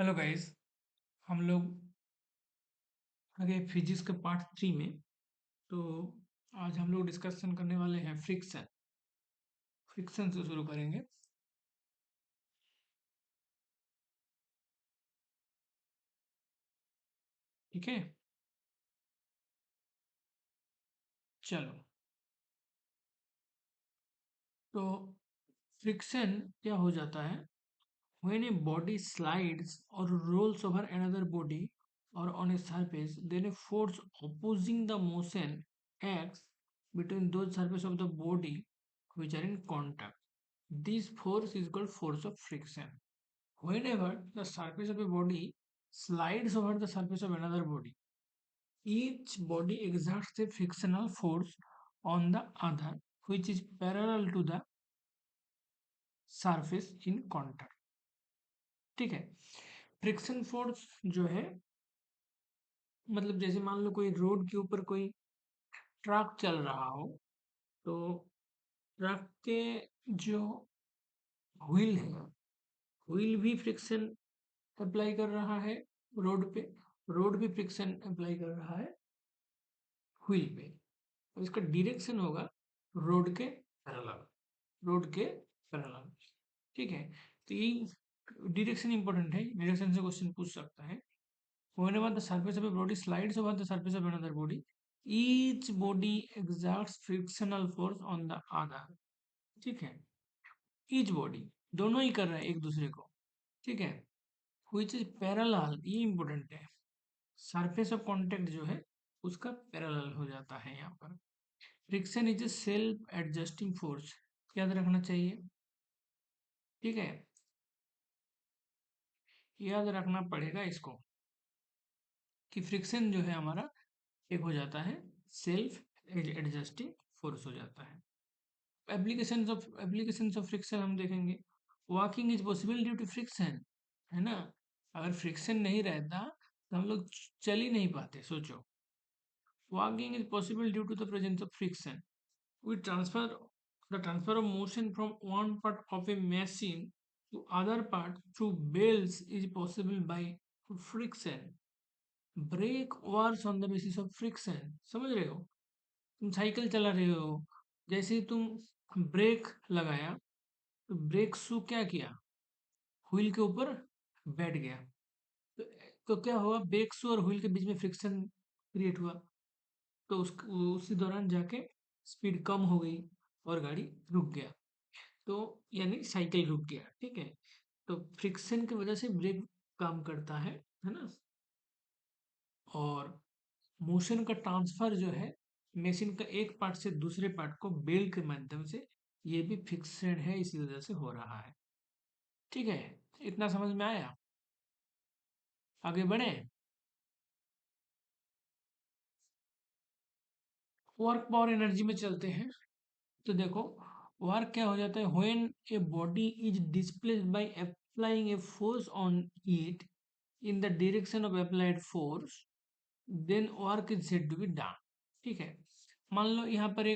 Hello guys. हम लोग आगे फिजिक्स के पार्ट 3 में। तो आज हम लोग डिस्कशन करने वाले हैं फ्रिक्शन। फ्रिक्शन से शुरू करेंगे। ठीक है, चलो। तो फ्रिक्शन क्या हो जाता है? व्हेन ए बॉडी स्लाइड्स और रोल्स ओवर अनदर बॉडी और on a surface, then a force opposing the motion acts between those surface of the body which are in contact. This force is called force of friction. Whenever the surface of a body slides over the surface of another body, each body exerts a frictional force on the other, which is parallel to the surface in contact. ठीक है। Friction force जो है, मतलब जैसे मान लो कोई road के ऊपर कोई ट्रक चल रहा हो, तो ट्रक के जो व्हील है, व्हील भी फ्रिक्शन अप्लाई कर रहा है रोड पे, रोड भी फ्रिक्शन अप्लाई कर रहा है व्हील पे। और इसका डायरेक्शन होगा रोड के पैरेलल, रोड के पैरेलल। ठीक है। तो ये डायरेक्शन इंपॉर्टेंट है, डायरेक्शन से क्वेश्चन पूछ सकता है। whenever the surface of a body slides over the surface of another body, each body exerts frictional force on the other। ठीक है। each body, दोनों ही कर रहे हैं एक दूसरे को। ठीक है। which is parallel, ये इंपॉर्टेंट है। सरफेस ऑफ कांटेक्ट जो है उसका पैरेलल हो जाता है यहाँ पर। Friction is a self adjusting force, याद रखना चाहिए। ठीक है, याद रखना पड़ेगा इसको कि फ्रिक्शन जो है हमारा एक हो जाता है सेल्फ एडजस्टिंग फोर्स हो जाता है। एप्लीकेशंस ऑफ फ्रिक्शन हम देखेंगे। Walking is possible due to friction, है ना। अगर फ्रिक्शन नहीं रहता तो हम लोग चल ही नहीं पाते, सोचो। Walking is possible due to the presence of friction. We transfer the transfer of motion from one part of a machine to other part through belts is possible by friction. Brake works on the basis of friction. समझ रहे हो? तुम cycle चला रहे हो, जैसे ही तुम break लगाया तो ब्रेक शू क्या किया, व्हील के ऊपर बैठ गया। तो, तो क्या हुआ, ब्रेक शू और व्हील के बीच में फ्रिक्शन क्रिएट हुआ। तो उसी दौरान जाके स्पीड कम हो गई और गाड़ी रुक गया। तो यानी साइकिल रुक गया। ठीक है। तो फ्रिक्शन की वजह से ब्रेक काम करता है ना। और मोशन का ट्रांसफर जो है मशीन का एक पार्ट से दूसरे पार्ट को बेल के माध्यम से, ये भी फिक्सेड है, इसी वजह से हो रहा है। ठीक है, इतना समझ में आया? आगे बढ़े। वर्क पावर एनर्जी में चलते हैं। तो देखो, वर्क क्या हो जाता है, when a body is displaced by applying a force on it in the direction of applied force, then work is said to be done. ठीक है। मान लो यहाँ पर ये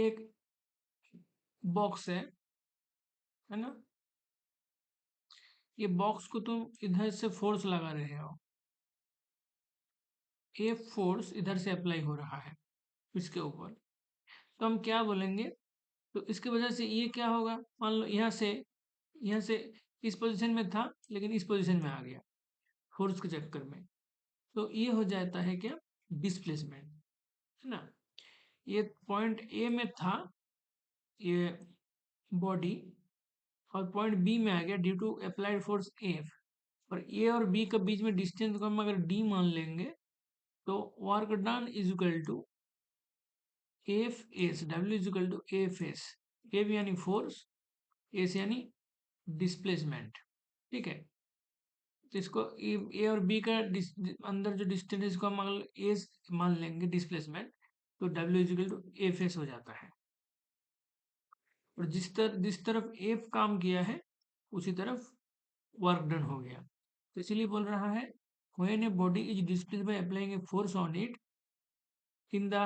एक बॉक्स है ना। ये बॉक्स को तुम इधर से फोर्स लगा रहे हो, ये फोर्स इधर से अप्लाई हो रहा है इसके ऊपर। तो हम क्या बोलेंगे, तो इसकी वजह से ये क्या होगा, मान लो यहाँ से इस पोजीशन में था लेकिन इस पोजीशन में आ गया फोर्स के चक्कर में। तो ये हो जाता है क्या, डिस्प्लेसमेंट, है ना। ये पॉइंट ए में था ये बॉडी, और पॉइंट बी में आ गया due to applied force F. और ए और बी के बीच में डिस्टेंस को हम अगर डी मान लेंगे, तो work done is equal to F S, W is equal to F S. F यानी फोर्स, एस यानी डिस्प्लेसमेंट। ठीक है। तो इसको ए और बी का अंदर जो डिस्टेंस है इसको हम अगर एस मान लेंगे डिस्प्लेसमेंट, तो W is equal to F S हो जाता है। और जिस तरफ एफ काम किया है उसी तरफ वर्क डन हो गया। तो इसीलिए बोल रहा है, when a body is displaced by applying a force on it in the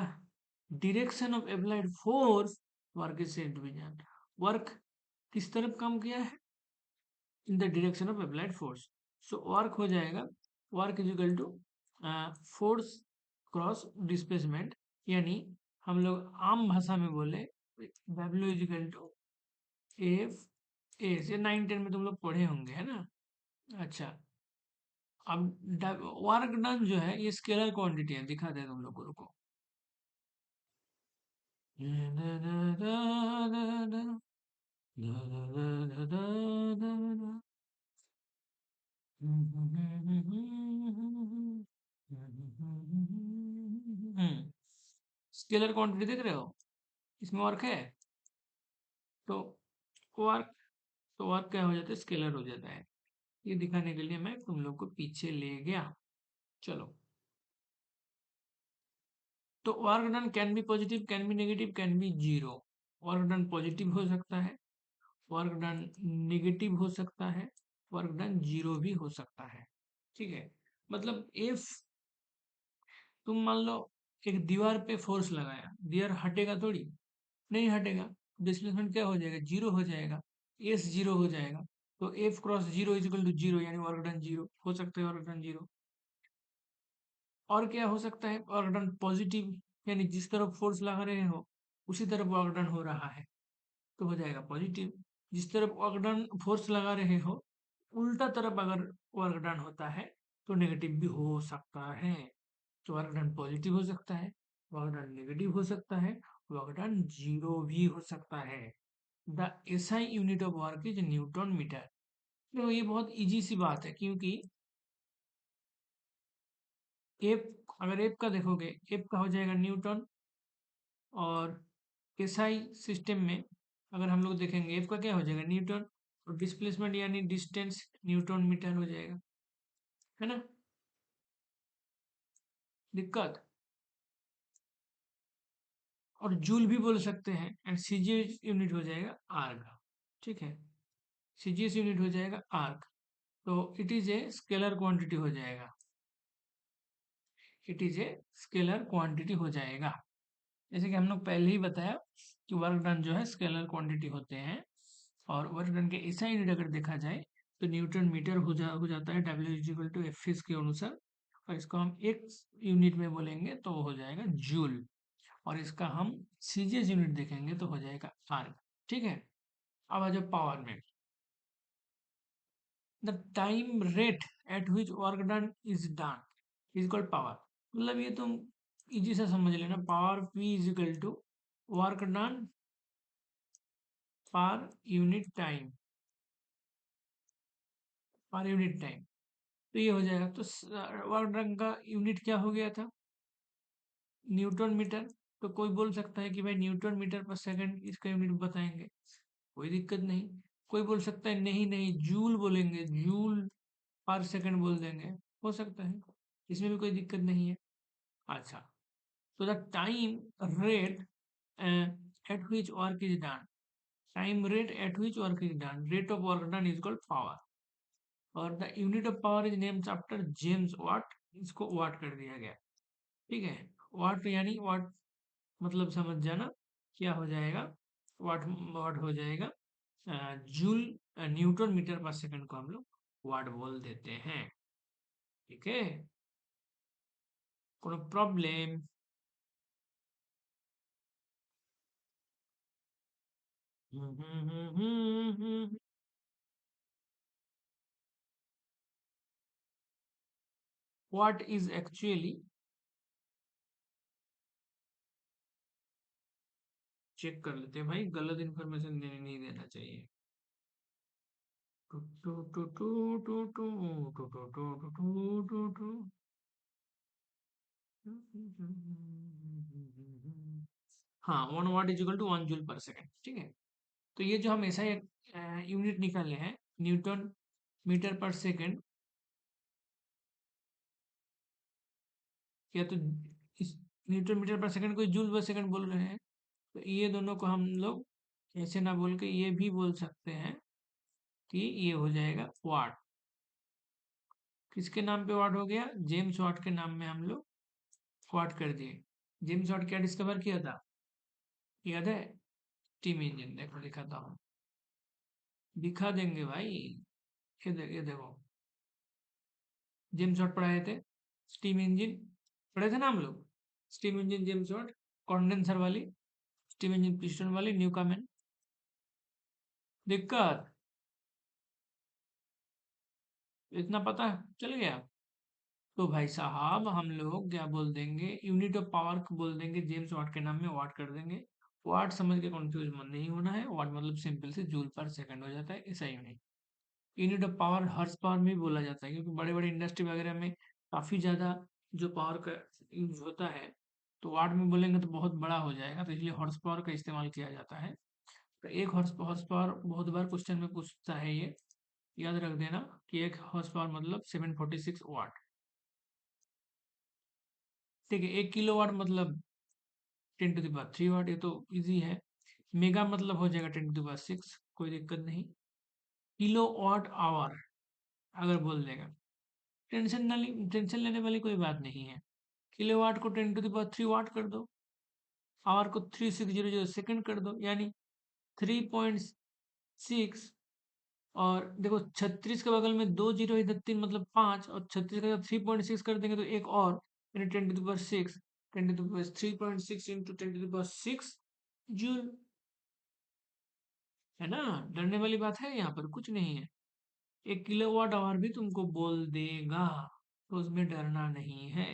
direction of applied force, work is said to be done। Work किस तरफ काम किया है, in the direction of applied force. So work हो जाएगा, work is equal to force cross displacement, यानी हम लोग आम भाषा में बोले W is equal to F ए से 9-10 में तुम लोग पढ़े होंगे, है ना। अच्छा, अब वर्क डन जो है ये स्केलर क्वांटिटी है, दिखाते हैं तुम लोगों को। स्केलर क्वांटिटी देख रहे हो, इसमें वर्क है, तो वर्क तो वर्क क्या हो जाता है, स्केलर हो जाता है। ये दिखाने के लिए मैं तुम लोग को पीछे ले गया। चलो, तो work done can be positive, can be negative, can be zero. Work done positive हो सकता है, वर्क डन नेगेटिव हो सकता है, वर्क डन जीरो भी हो सकता है। ठीक है, मतलब इफ तुम मान लो एक दीवार पे फोर्स लगाया, दीवार हटेगा थोड़ी, नहीं हटेगा, डिस्प्लेसमेंट क्या हो जाएगा, जीरो हो जाएगा, एस जीरो हो जाएगा। तो F cross zero is equal to zero, यानी वर्क डन जीरो हो सकता है, वर्क डन जीरो। और क्या हो सकता है, वर्क डन पॉजिटिव, यानी जिस तरफ फोर्स लगा रहे हो उसी तरफ वर्क डन हो रहा है, तो हो जाएगा पॉजिटिव। जिस तरफ वर्क डन फोर्स लगा रहे हो उल्टा तरफ अगर वर्क डन होता है तो नेगेटिव भी हो सकता है। तो वर्क डन पॉजिटिव हो सकता है, वर्क डन नेगेटिव हो सकता है, वर्क डन जीरो भी हो सकता है। The SI unit of work is newton metre. देखो ये बहुत इजी सी बात है, क्योंकि एफ, अगर एफ का देखोगे, एफ का हो जाएगा न्यूटन, और एसआई सिस्टम में अगर हम लोग देखेंगे एफ का क्या हो जाएगा, न्यूटन, और डिस्प्लेसमेंट यानी डिस्टेंस न्यूटन मीटर हो जाएगा, है ना। दिक्कत, और जूल भी बोल सकते हैं, एंड सीजीएस यूनिट हो जाएगा आर्ग। ठीक है, सीजीएस यूनिट हो जाएगा आर्ग। तो it is a scalar quantity हो जाएगा, it is a scalar quantity हो जाएगा। जैसे कि हम लोग पहले ही बताया कि वर्क डन जो है स्केलर क्वांटिटी होते हैं, और वर्क डन के ऐसा यूनिट अगर देखा जाए तो न्यूटन मीटर हो जाता है, W is equal to F के अनुसार। और इसको हम एक यूनिट में बोलेंगे तो वो हो जाएगा जूल, और इसका हम सीजीएस यूनिट देखेंगे तो हो जाएगा आर्ग। ठीक है, अब आ जाओ पावर में। The time rate at which work done is done is equal power. मतलब ये तुम इजी से समझ लेना, power P is equal to work done per unit time, per unit time. तो ये हो जाएगा, तो वर्क डन का यूनिट क्या हो गया था, न्यूटन मीटर। तो कोई बोल सकता है कि भाई न्यूटन मीटर पर सेकंड इसका यूनिट बताएंगे, कोई दिक्कत नहीं। कोई बोल सकता है नहीं नहीं जूल बोलेंगे, जूल पर सेकंड बोल देंगे, हो सकता है, इसमें भी कोई दिक्कत नहीं है। अच्छा, तो the time rate at which work is done, time rate at which work is done, rate of work done is called power, और the unit of power is named after James Watt, इसको watt कर दिया गया। ठीक है, वाट यानी वाट, मतलब समझ जाना क्या हो जाएगा, वाट, वाट हो जाएगा जूल, न्यूटन मीटर पर सेकंड को हम लोग वाट बोल देते हैं। ठीक है, कोनो problem. What is actually, check कर लेते हैं भाई, गलत इन्फॉर्मेशन देने नहीं देना चाहिए। Two two two two two two two two two two two two. हाँ, 1 watt is equal to 1 joule per second. ठीक है, तो ये जो हम ऐसा यूनिट निकाले हैं, न्यूटन मीटर पर सेकंड, या तो इस न्यूटन मीटर पर सेकंड को जूल पर सेकंड बोल रहे हैं, तो ये दोनों को हम लोग ऐसे ना बोल के ये भी बोल सकते हैं कि ये हो जाएगा वाट। किसके नाम पे वाट हो गया, जेम्स वाट के नाम में हम लोग वाट कर दिए। जेम्स वाट क्या डिस्कवर किया था, याद है, स्टीम इंजन। देखो दिखाता हूँ, दिखा देंगे भाई, ये देखो, जेम्स वाट पढ़ाए थे, स्टीम इंजन पढ़े थे ना हम लोग, steam engine James Watt, condenser वाली, स्टीम इंजन पिस्टन वाली, न्यूकामेन। दिक्कत इतना पता चल गया। तो भाई साहब हम लोग क्या बोल देंगे, यूनिट ऑफ पावर को बोल देंगे जेम्स वाट के नाम में, वाट कर देंगे। वाट समझ के कंफ्यूज मत नहीं होना है, वाट मतलब सिंपल से जूल पर सेकंड हो जाता है, ऐसा unit. Unit of power horse power में भी बोला जाता है, क्योंकि बड़े बड़े इंडस्ट्री वगैरह में काफी ज्यादा जो पावर का यूज होता है, तो वाट में बोलेंगे तो बहुत बड़ा हो जाएगा, तो इसलिए हॉर्स पावर का इस्तेमाल किया जाता है। तो एक हॉर्स पावर बहुत बार क्वेश्चन में पूछता है ये, याद रख देना कि एक हॉर्स पावर मतलब 746 वाट। ठीक है, 1 किलोवाट मतलब 10⁻³ वाट, ये तो इजी है। मेगा मतलब हो जाएगा 10⁻6, कोई दिक्कत नहीं। किलो वाट आवर अगर बोल देगा, टेंशन लेने वाली कोई बात नहीं है। किलोवाट को 10⁻³ कर दो, आवर को 3600 सेकंड कर दो, यानी 3.6। और देखो 36 के बगल में 2 जीरो, इधर 3 मतलब 5, और 36 का 3.6 कर देंगे तो एक और, यानी 10⁻6, 3.6 इंटू 10⁻6 जूल। है ना, डरने वाली बात है यहाँ पर कुछ नहीं है। 1 किलोवाट आवर भी तुमको बोल देगा, तो उसमें डरना नहीं है।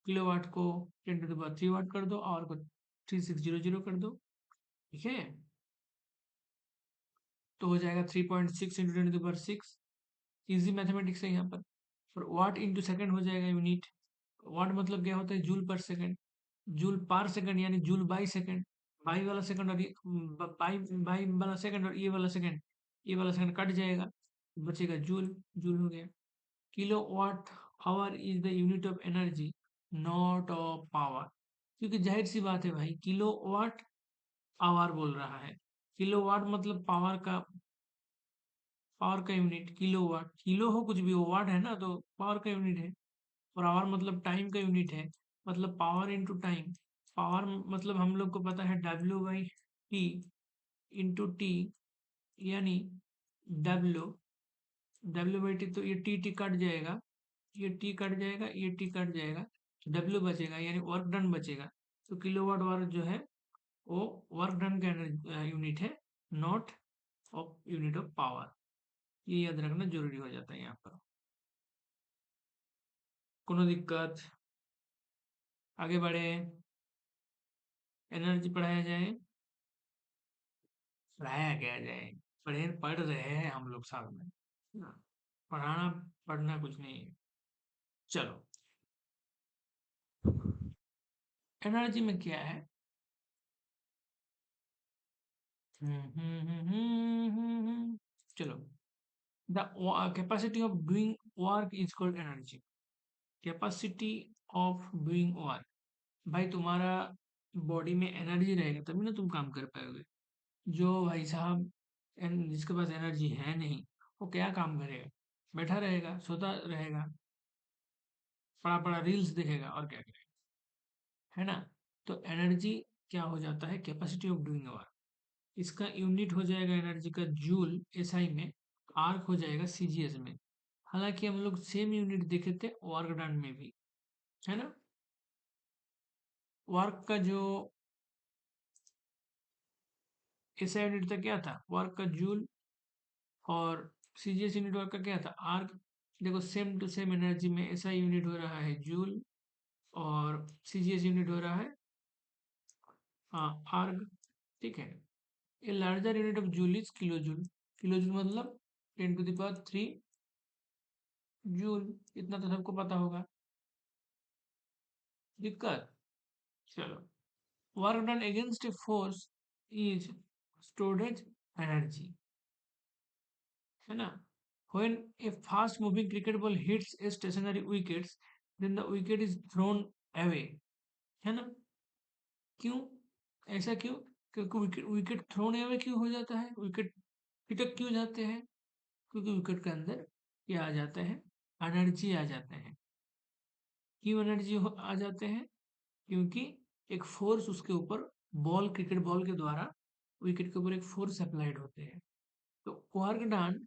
किलोवाट को 10⁻³ वाट कर दो, आवर को 3600 कर दो, ठीक है। तो हो जाएगा 3.6 इंटू 10⁻6, इजी मैथमेटिक्स है यहाँ पर। और वाट इंटू सेकंड हो जाएगा यूनिट। वाट मतलब क्या होता है, joule per second, joule per second यानी जूल बाई सेकंड। बाई वाला सेकंड और बाई बाई वाला सेकंड और ये वाला सेकंड कट जाएगा, बचेगा जूल, जूल हो गया। Kilowatt hour is the unit of energy, not of power. क्योंकि जाहिर सी बात है भाई, किलो वाट आवर बोल रहा है, किलो वाट मतलब पावर का यूनिट, किलो वाट, किलो हो कुछ भी हो, वाट है ना, तो पावर का यूनिट है। और आवर मतलब टाइम का यूनिट है, मतलब पावर इंटू टाइम। पावर मतलब हम लोग को पता है W/T इंटू टी, यानी डब्ल्यू, W/T, तो ये टी टी कट जाएगा, ये टी कट जाएगा, ये टी कट जाएगा, डब्ल्यू बचेगा यानी वर्क डन बचेगा। तो किलोवाट आवर जो है वो वर्क डन का यूनिट है, not of unit of power. ये याद रखना जरूरी हो जाता है यहाँ पर। कोनो दिक्कत, आगे बढ़े, एनर्जी पढ़ाया जाए, पढ़ाया क्या जाए, पढ़ रहे हैं हम लोग साथ में ना, पढ़ाना पढ़ना कुछ नहीं है। चलो, एनर्जी में क्या है, चलो, the capacity of doing work is called energy. Capacity of doing work, भाई तुम्हारा बॉडी में एनर्जी रहेगा तभी ना तुम काम कर पाओगे। जो भाई साहब जिसके पास एनर्जी है नहीं, वो क्या काम करेगा, बैठा रहेगा, सोता रहेगा, पड़ा पड़ा रील्स देखेगा, और क्या करेगा, है ना। तो एनर्जी क्या हो जाता है, कैपेसिटी ऑफ डूइंग वर्क, इसका यूनिट हो जाएगा एनर्जी का जूल एसआई में, आर्क हो जाएगा सीजीएस में। हालांकि हम लोग सेम यूनिट देखे थे वर्क डन में भी, है ना। वर्क का जो एसआई यूनिट था क्या था, वर्क का जूल, और सीजीएस यूनिट वर्क का क्या था, आर्क। देखो सेम टू सेम एनर्जी में एसआई यूनिट हो रहा है जूल, और सीजीएस यूनिट हो रहा है, हाँ, आर्ग। ठीक है। A larger unit of joule is kilo joule, kilo joule मतलब 10⁻³ जूल, इतना तो सबको पता होगा। दिक्कत, चलो, work done against a force is storage energy, है ना। when a fast moving cricket ball hits a stationary wickets, then the wicket is thrown away, है ना। क्यों, ऐसा क्यों, क्योंकि विकेट विकेट थ्रोन अवे क्यों हो जाता है, विकेट पिटक क्यों जाते हैं, क्योंकि विकेट के अंदर क्या आ जाता है, एनर्जी आ जाते हैं। क्यों एनर्जी आ जाते हैं, क्योंकि एक फोर्स उसके ऊपर, बॉल, क्रिकेट बॉल के द्वारा विकेट के ऊपर एक फोर्स अप्लाइड होते हैं। तो work done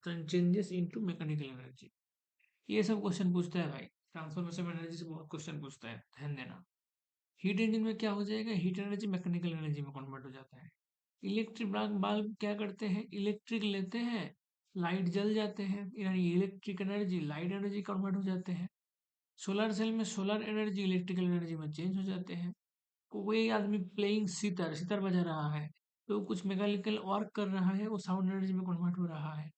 changes into mechanical energy. ये सब क्वेश्चन पूछता है भाई, ट्रांसफॉर्मेशन एनर्जी से बहुत क्वेश्चन पूछता है, ध्यान देना। हीट इंजन में क्या हो जाएगा, हीट एनर्जी मैकेनिकल एनर्जी में कन्वर्ट हो जाता है। इलेक्ट्रिक बल्ब क्या करते हैं, इलेक्ट्रिक लेते हैं, लाइट जल जाते हैं, यानी electric energy light energy convert हो जाते हैं। सोलर सेल में सोलर एनर्जी इलेक्ट्रिकल एनर्जी में चेंज हो जाते हैं। कोई आदमी प्लेइंग सितार सितार बजा रहा है, तो कुछ मैकेनिकल वर्क कर रहा है, वो साउंड एनर्जी में कन्वर्ट हो रहा है।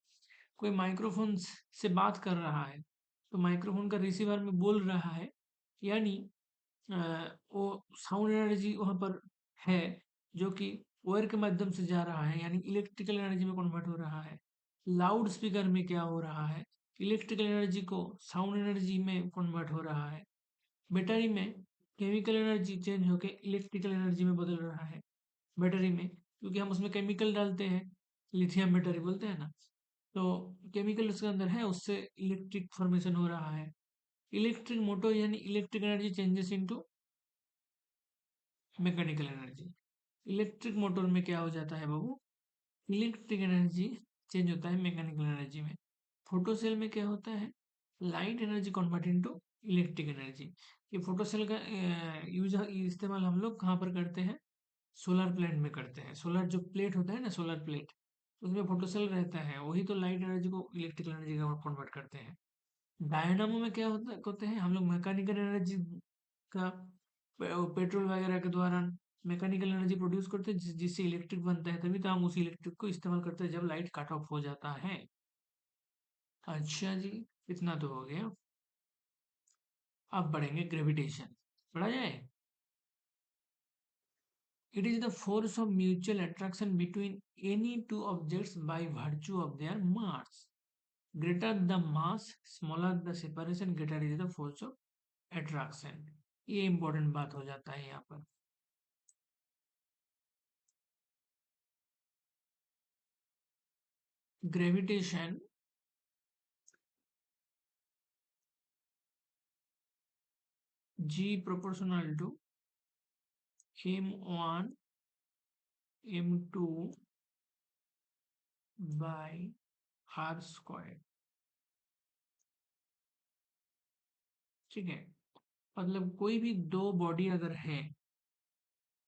कोई माइक्रोफोन से बात कर रहा है, तो माइक्रोफोन का रिसीवर में बोल रहा है, यानी अ, वो साउंड एनर्जी वहाँ पर है, जो कि वायर के माध्यम से जा रहा है, यानी इलेक्ट्रिकल एनर्जी में कन्वर्ट हो रहा है। लाउड स्पीकर में क्या हो रहा है, इलेक्ट्रिकल एनर्जी को साउंड एनर्जी में कन्वर्ट हो रहा है। बैटरी में केमिकल एनर्जी चेंज होकर इलेक्ट्रिकल एनर्जी में बदल रहा है। बैटरी में, क्योंकि हम उसमें केमिकल डालते हैं, लिथियम बैटरी बोलते हैं ना, तो केमिकल उसके अंदर है, उससे इलेक्ट्रिक फॉर्मेशन हो रहा है। इलेक्ट्रिक मोटर यानी electric energy changes into mechanical energy. Electric motor में क्या हो जाता है बाबू, इलेक्ट्रिक एनर्जी चेंज होता है मैकेनिकल एनर्जी में। फोटो सेल में क्या होता है, light energy convert into electric energy. ये फोटो सेल का यूज इस्तेमाल हम लोग कहाँ पर करते हैं, सोलर प्लेट में करते हैं। सोलर जो प्लेट होता है ना, सोलर प्लेट, उसमें फोटो सेल रहता है, वही तो लाइट एनर्जी को इलेक्ट्रिकल एनर्जी का कन्वर्ट करते हैं। डायनामो में क्या होते हैं, हम लोग मैकेनिकल एनर्जी का पेट्रोल वगैरह के द्वारा मैकेनिकल एनर्जी प्रोड्यूस करते हैं, जिससे इलेक्ट्रिक बनता है, तभी तो हम उसी इलेक्ट्रिक को इस्तेमाल करते हैं जब लाइट कट ऑफ हो जाता है। अच्छा जी, इतना तो हो गया। अब बढ़ेंगे ग्रेविटेशन, पढ़ा जाए। It is the force of mutual attraction between any two objects by virtue of their mass. Greater the mass, smaller the separation, greater is the force of attraction. ये इंपॉर्टेंट बात हो जाता है यहाँ पर। Gravitation G proportional to m1 m2 by r square, ठीक है। मतलब कोई भी दो बॉडी अगर है,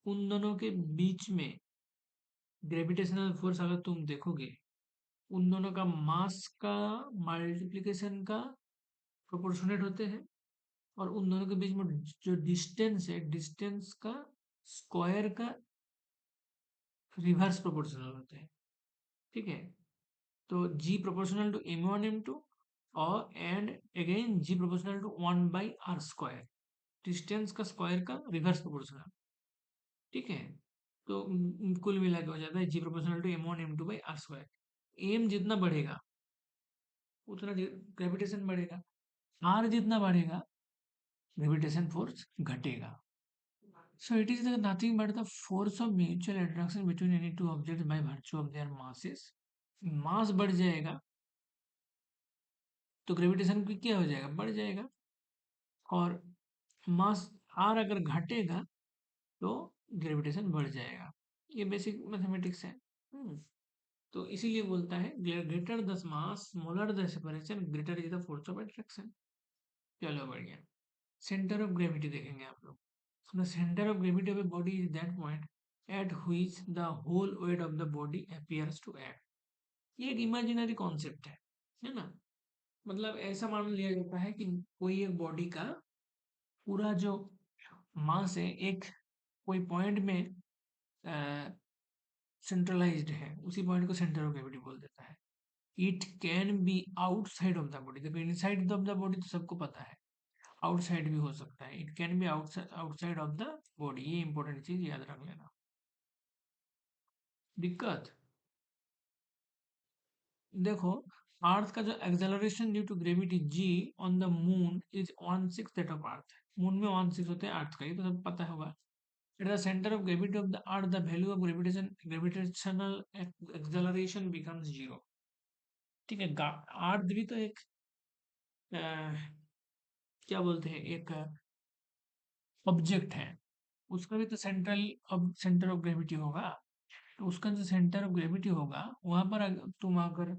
उन दोनों के बीच में ग्रेविटेशनल फोर्स अगर तुम देखोगे, उन दोनों का मास का मल्टीप्लिकेशन का प्रोपोर्शनेट होते हैं, और उन दोनों के बीच में जो डिस्टेंस है, डिस्टेंस का स्क्वायर का रिवर्स प्रोपोर्शनल होते हैं, ठीक है। तो G proportional to m1 m2, और and again G proportional to 1 by r square, distance का स्क्वायर का रिवर्स प्रोपोर्शनल, ठीक है। तो कुल मिला के हो जाता है G proportional to m1 m2 by r square. M जितना बढ़ेगा उतना ग्रेविटेशन बढ़ेगा, आर जितना बढ़ेगा ग्रेविटेशन फोर्स घटेगा। So it is the nothing but the force of mutual attraction between any two objects by virtue of their masses. मास बढ़ जाएगा तो ग्रेविटेशन की क्या हो जाएगा, बढ़ जाएगा। और मास आर अगर घटेगा तो ग्रेविटेशन बढ़ जाएगा। ये बेसिक मैथमेटिक्स है। तो इसीलिए बोलता है greater the mass smaller the separation, greater is the force of attraction. चलो बढ़िया। सेंटर ऑफ ग्रेविटी देखेंगे आप लोग। The center of gravity of a body is that point at which the whole weight of the body appears to act. ये एक imaginary concept है ना। मतलब ऐसा मान लिया जाता है कि कोई एक बॉडी का पूरा जो मास है, एक कोई पॉइंट में सेंट्रलाइज्ड है, उसी पॉइंट को सेंटर ऑफ ग्रेविटी बोल देता है। It can be outside of the body, देखो इनसाइड ऑफ द बॉडी तो सबको पता है, आउटसाइड भी हो सकता है। It can be outside of the body, ये इंपॉर्टेंट चीज याद रख लेना। दिक्कत देखो, अर्थ का जो acceleration due to gravity g on the moon is 1/6 that of earth. Moon में 1/6 होते हैं अर्थ का, ये तो सब पता होगा। Eight the centre of gravity of the earth the value of gravitational acceleration becomes zero, ठीक है। अर्थ भी तो एक अ, क्या बोलते हैं, एक ऑब्जेक्ट है, उसका भी तो सेंटर ऑफ ग्रेविटी होगा। तो उसका जो सेंटर ऑफ ग्रेविटी होगा, वहां पर तुम अगर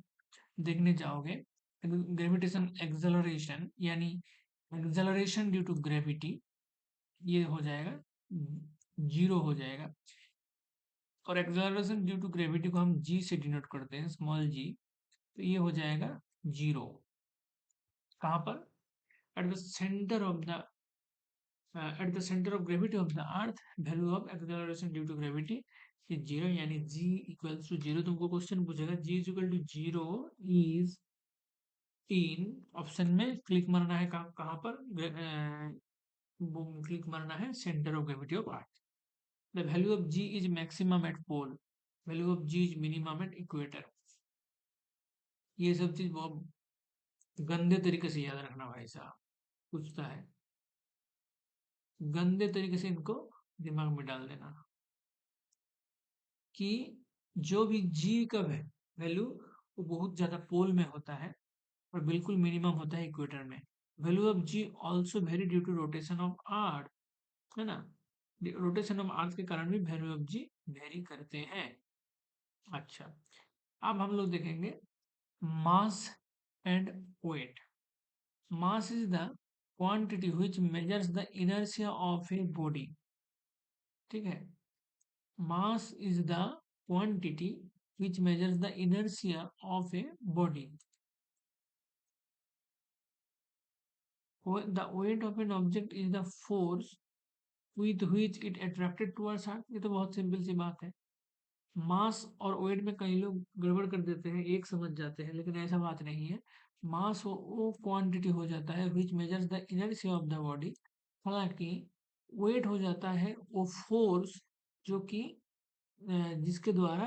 देखने जाओगे, ग्रेविटेशन एक्सेलरेशन यानी एक्सेलरेशन ड्यू टू ग्रेविटी, ये हो जाएगा, जीरो हो जाएगा। और एक्सेलरेशन ड्यू टू ग्रेविटी को हम जी से डिनोट करते हैं, स्मॉल जी, तो ये हो जाएगा जीरो। कहाँ पर? At the centre of the at the centre of gravity of the earth, value of acceleration due to gravity is zero, यानी जी इक्वल्स टू जीरो। तुमको क्वेश्चन पूछेगा g is equal to zero is in, option में click मारना है, कहाँ पर? Click मारना है centre of gravity of earth. The value of g is maximum at pole, value of g is minimum at equator. ये सब चीज बहुत गंदे तरीके से याद रखना भाई साहब, पूछता है, गंदे तरीके से इनको दिमाग में डाल देना कि जो भी जी का वैल्यू वो बहुत ज्यादा पोल में होता है और बिल्कुल मिनिमम होता है इक्वेटर में। Value of g also vary due to rotation of earth, है ना? रोटेशन ऑफ अर्थ के कारण भी वैल्यू ऑफ जी वेरी करते हैं। अच्छा, अब हम लोग देखेंगे mass and weight. Mass is the quantity which measures the inertia of a body, ठीक है? Mass is the quantity which measures the inertia of a body. The weight of an object is the force with which it attracted towards earth। ये तो बहुत simple सी बात है। मास और wait में कई लोग गड़बड़ कर देते हैं, एक समझ जाते हैं, लेकिन ऐसा बात नहीं है। मास वो क्वांटिटी हो जाता है which measures the inertia of the body, हालांकि वेट हो जाता है वो फोर्स जो कि जिसके द्वारा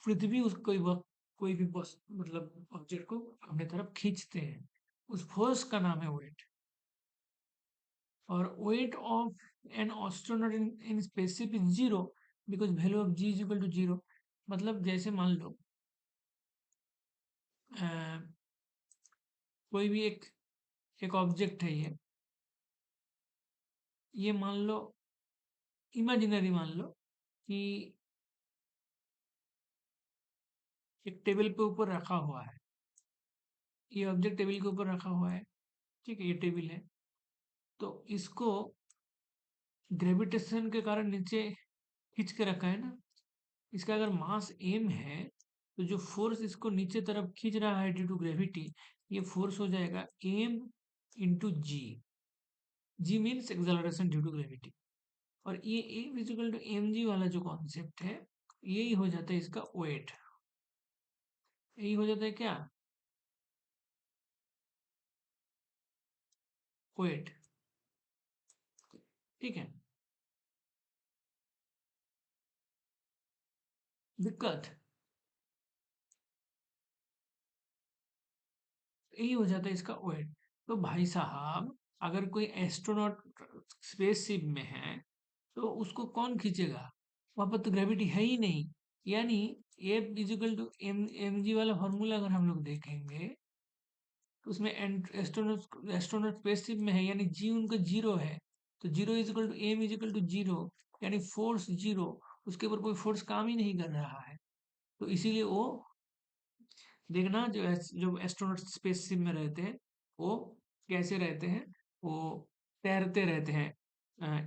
पृथ्वी उस कोई भी मतलब ऑब्जेक्ट को अपने तरफ खींचते हैं, उस फोर्स का नाम है वेट। और weight of an astronaut in spaceship is zero because value of g is equal to zero. मतलब जैसे मान लो अ, कोई भी एक ऑब्जेक्ट है, ये मान लो, इमेजिनरी मान लो कि एक टेबल पे ऊपर रखा हुआ है, ये ऑब्जेक्ट टेबल के ऊपर रखा हुआ है, ठीक है, ये टेबल है, तो इसको ग्रेविटेशन के कारण नीचे खींच के रखा है ना। इसका अगर मास एम है तो जो फोर्स इसको नीचे तरफ खींच रहा है ड्यू टू ग्रेविटी, ये फोर्स हो जाएगा m into g. G means acceleration due to gravity. और ये m equal to m g वाला जो कॉन्सेप्ट है, यही हो जाता है इसका वेट। यही हो जाता है क्या? वेट, ठीक है। दिक्कत यही हो जाता है इसका वेट। तो भाई साहब, अगर कोई एस्ट्रोनॉट स्पेसशिप में है तो उसको कौन खींचेगा? वहां पर तो ग्रेविटी है ही नहीं। यानी F equal to m m g वाला फॉर्मूला अगर हम लोग देखेंगे तो उसमें एस्ट्रोनॉट एस्ट्रोनॉट स्पेसशिप में है, यानी जी उनका जीरो है। तो zero equal to m equal to zero, यानी फोर्स जीरो, उसके ऊपर कोई फोर्स काम ही नहीं कर रहा है। तो इसीलिए वो देखना, जो एस्ट्रोनॉट स्पेसशिप में रहते हैं वो कैसे रहते हैं, वो तैरते रहते हैं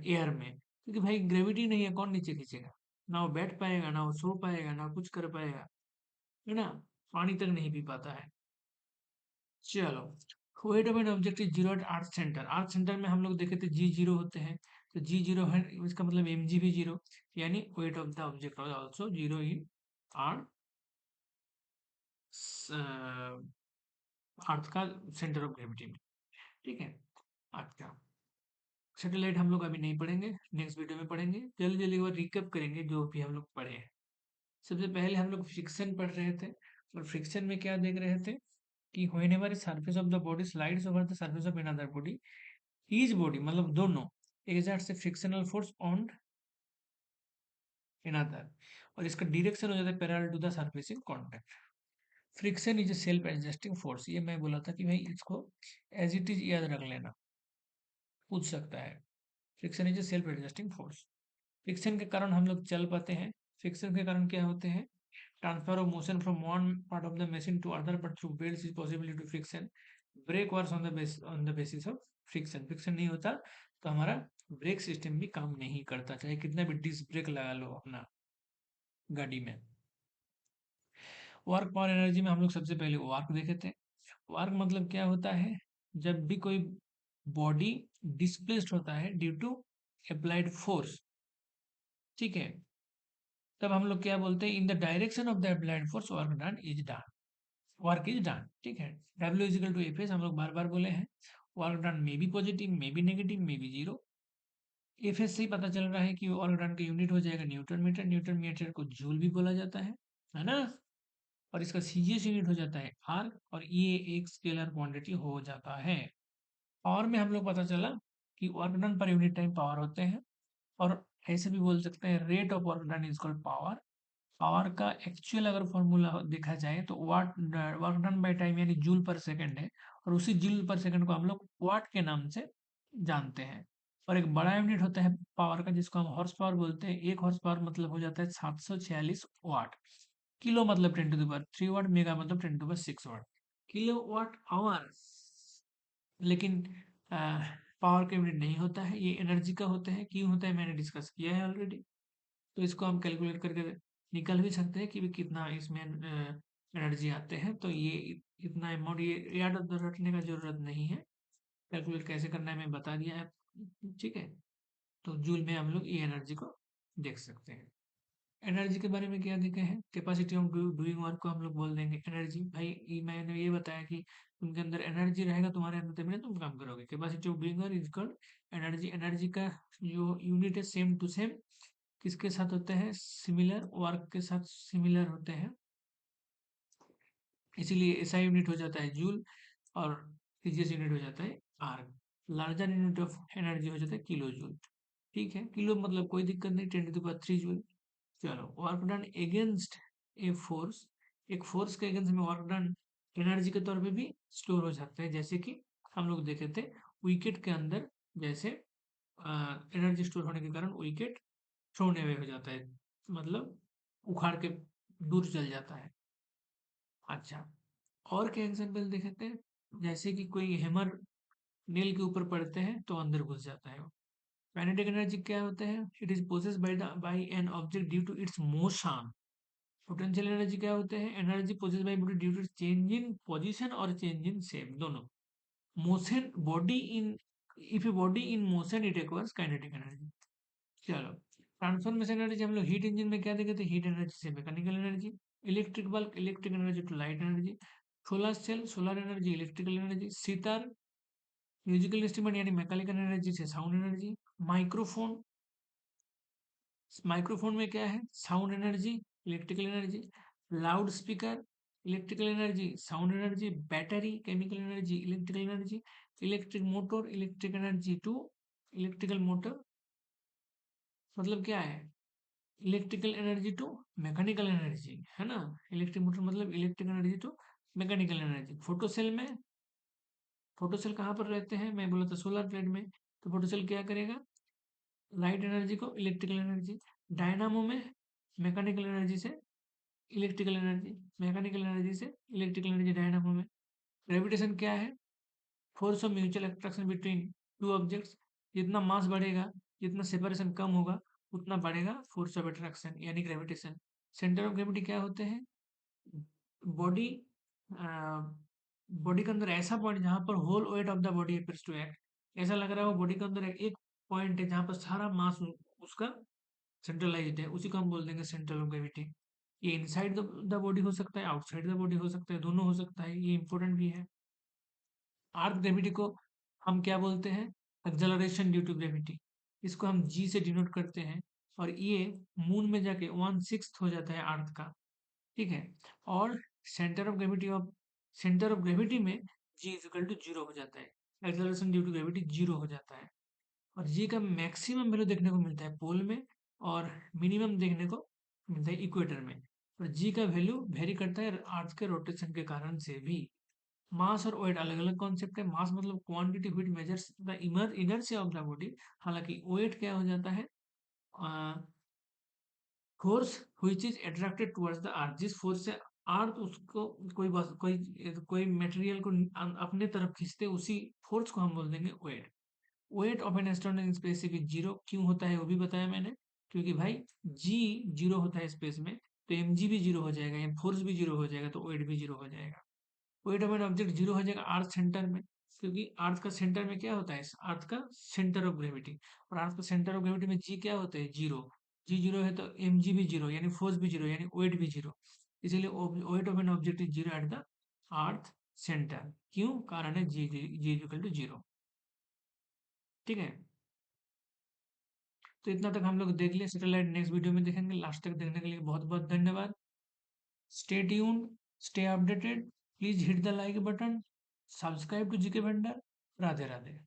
एयर में, क्योंकि भाई ग्रेविटी नहीं है, कौन नीचे खींचेगा? ना वो बैठ पाएगा, ना वो सो पाएगा, ना कुछ कर पाएगा, है ना? पानी तक नहीं पी पाता है। चलो, weight of an object is zero at earth centre. Earth centre में हम लोग देखे थे जी जीरो होते हैं, तो जी जीरो है, इसका मतलब एम जी भी जीरो, यानी weight of the object also zero in earth, earth का सेंटर ऑफ ग्रेविटी में, ठीक है। अच्छा, सैटेलाइट हम लोग अभी नहीं पढ़ेंगे, नेक्स्ट वीडियो में पढ़ेंगे। जल्दी जल्दी एक बार रिकैप करेंगे जो भी हम लोग पढ़े हैं। सबसे पहले हम लोग फ्रिक्शन पढ़ रहे थे, और फ्रिक्शन में क्या देख रहे थे कि whenever surface of the body slides over the surface of another body, each body मतलब दोनों exerts a frictional force on another, और इसका डायरेक्शन हो जाता है parallel to the surface in contact. Friction is a self adjusting force, ये मैं बोला था कि भाई इसको एज इट इज याद रख लेना, पूछ सकता है। Friction is a self adjusting force. Friction के कारण हम लोग चल पाते हैं। फ्रिक्शन के कारण क्या होते हैं? Transfer of motion from one part of the machine to other but through belt is possible due to friction. Brake works on the basis of friction. Friction नहीं होता तो हमारा ब्रेक सिस्टम भी काम नहीं करता, चाहे कितना भी डिस्क ब्रेक लगा लो अपना गाड़ी में। वर्क पावर एनर्जी में हम लोग सबसे पहले वर्क देखे थे। वर्क मतलब क्या होता है, जब भी कोई बॉडी डिस्प्लेस्ड होता है ड्यू टू अप्लाइड फोर्स, ठीक है, तब हम लोग क्या बोलते हैं, in the direction of the applied force work done is done, work is done, ठीक है। W is equal to F S हम लोग बार बार बोले हैं। Work done may be positive, may be negative, may be zero. F S से ही पता चल रहा है कि वर्क डन का यूनिट हो जाएगा न्यूटन मीटर। न्यूटन मीटर को जूल भी बोला जाता है ना। और इसका सीजीएस यूनिट हो जाता है आर, और ये एक स्केलर क्वांटिटी हो जाता है। पावर में हम लोग पता चला कि work done per unit time power होते हैं, और ऐसे भी बोल सकते हैं rate of work done is called power. Power का एक्चुअल अगर फॉर्मूला देखा जाए तो वाट, वर्क डन बाय टाइम यानी जूल पर सेकंड है, और उसी जूल पर सेकंड को हम लोग वाट के नाम से जानते हैं। और एक बड़ा यूनिट होता है पावर का जिसको हम हॉर्स पावर बोलते हैं। एक हॉर्स पावर मतलब हो जाता है 746 वाट। किलो मतलब 10⁻³ वाट, मेगा मतलब 10⁻6 वाट, किलो वाट आवर। लेकिन पावर का यूनिट नहीं होता है, ये एनर्जी का होता है। क्यों होता है मैंने डिस्कस किया है ऑलरेडी। तो इसको हम कैलकुलेट करके निकल भी सकते हैं कि भी कितना इसमें एनर्जी आते हैं। तो ये इतना अमाउंट ये याद रखने का जरूरत नहीं है, कैलकुलेट कैसे करना है मैं बता दिया है, ठीक है। तो जूल में हम लोग ये एनर्जी को देख सकते हैं। एनर्जी के बारे में क्या देखे हैं, कैपेसिटी ऑफ डूइंग वर्क को हम लोग बोल देंगे एनर्जी। भाई मैंने ये बताया कि तुमके अंदर एनर्जी रहेगा तुम्हारे अंदर तभी ना तुम काम करोगे। Capacity of doing work is called energy. Energy का जो यूनिट है सेम टू सेम किसके साथ होते हैं, सिमिलर वर्क के साथ सिमिलर होते हैं, इसीलिए ऐसा यूनिट हो जाता है जूल, और सीजीएस यूनिट हो जाता है arc. Larger unit of energy हो जाता है किलो जूल, ठीक है। किलो मतलब कोई दिक्कत नहीं, 10⁻³ जूल। चलो, work done against a force. एक फोर्स के अगेंस्ट में वर्क डन एनर्जी के तौर पे भी स्टोर हो सकते हैं, जैसे कि हम लोग देखे थे विकेट के अंदर, जैसे एनर्जी स्टोर होने के कारण विकेट थ्रोन अवे हो जाता है, मतलब उखाड़ के दूर चल जाता है। अच्छा, और क्या एग्जाम्पल देखे थे, जैसे कि कोई हैमर नेल के ऊपर पड़ते हैं तो अंदर घुस जाता है। काइनेटिक एनर्जी क्या होता है, it is possess by an object due to its motion. Potential energy क्या होते हैं, energy possess by body due to change in position और चेंज इन शेप, दोनों। Motion body in, if a body in motion it acquires kinetic energy. चलो, transformation energy हम लोग heat engine में क्या देखे थे, हीट एनर्जी से mechanical energy. Electric bulb, electric energy to light energy. Solar cell, solar energy, electrical energy. Sitar, musical instrument यानी mechanical energy से साउंड एनर्जी। माइक्रोफोन, माइक्रोफोन में क्या है, sound energy, electrical energy. Loud speaker, electrical energy, sound energy. Battery, chemical energy, electrical energy. Electric motor, electric energy to electrical motor, मतलब क्या है, electrical energy to mechanical energy, है ना। Electric motor मतलब electrical energy to mechanical energy. Photo cell में, photo cell कहाँ पर रहते हैं, मैं बोला था सोलर प्लेट में। तो फोटो सेल क्या करेगा, लाइट एनर्जी को इलेक्ट्रिकल एनर्जी। डायनामो में मैकेनिकल एनर्जी से इलेक्ट्रिकल एनर्जी, मैकेनिकल एनर्जी से इलेक्ट्रिकल एनर्जी डायनामो में। ग्रेविटेशन क्या है, force of mutual attraction between two objects. जितना मास बढ़ेगा, जितना सेपरेशन कम होगा, उतना बढ़ेगा फोर्स ऑफ अट्रैक्शन यानी ग्रेविटेशन। सेंटर ऑफ ग्रेविटी क्या होते हैं, बॉडी, बॉडी के अंदर ऐसा पॉइंट जहां पर whole weight of the body appears to act. ऐसा लग रहा है वो बॉडी के अंदर एक पॉइंट है जहां पर सारा मास उसका सेंट्रलाइज्ड है, उसी को हम बोल देंगे सेंटर ऑफ ग्रेविटी। ये इनसाइड द बॉडी हो सकता है, आउटसाइड द बॉडी हो सकता है, दोनों हो सकता है, ये इंपॉर्टेंट भी है। अर्थ ग्रेविटी को हम क्या बोलते हैं, एक्सेलरेशन ड्यू टू ग्रेविटी, इसको हम जी से डिनोट करते हैं। और ये मून में जाके 1/6 हो जाता है अर्थ का, ठीक है। और centre of gravity of, centre of gravity में जी इजिकल टू जीरो हो जाता है, acceleration due to gravity zero हो जाता है। और जी का मैक्सिमम वैल्यू देखने को मिलता है पोल में, और मिनिमम देखने को मिलता है इक्वेटर में। और जी का वैल्यू वेरी करता है अर्थ के रोटेशन के कारण से भी। मास और वेट अलग अलग कॉन्सेप्ट है। मास मतलब quantity which measures the inertia of the body, हालांकि वेट क्या हो जाता है, force which is attracted towards the earth, जिस फोर्स से अर्थ उसको कोई मटेरियल को अपने तरफ खींचते, उसी फोर्स को हम बोल देंगे weight. Weight of an astronaut in space is zero, क्यों होता है वो भी बताया मैंने, क्योंकि भाई जी जीरो होता है स्पेस में, तो एम जी भी जीरो हो जाएगा, एम फोर्स भी जीरो हो जाएगा, तो वेट भी जीरो हो जाएगा। Wait of an object zero हो जाएगा अर्थ सेंटर में, क्योंकि अर्थ का सेंटर में क्या होता है, अर्थ का सेंटर ऑफ ग्रेविटी, और अर्थ का सेंटर ऑफ ग्रेविटी में जी क्या होता है, जीरो। जी जीरो है तो एम जी भी जीरो, यानी फोर्स भी जीरो, यानी वेट भी जीरो। इसीलिए wait of an object is zero at the earth centre. क्यों? कारण है जी जी इक्वल टू जीरो। ठीक है, तो इतना तक हम लोग देख लिए। सैटेलाइट नेक्स्ट वीडियो में देखेंगे। लास्ट तक देखने के लिए बहुत बहुत धन्यवाद। Stay tuned, stay updated, please hit the like button, subscribe to GK vendor. Radhe Radhe.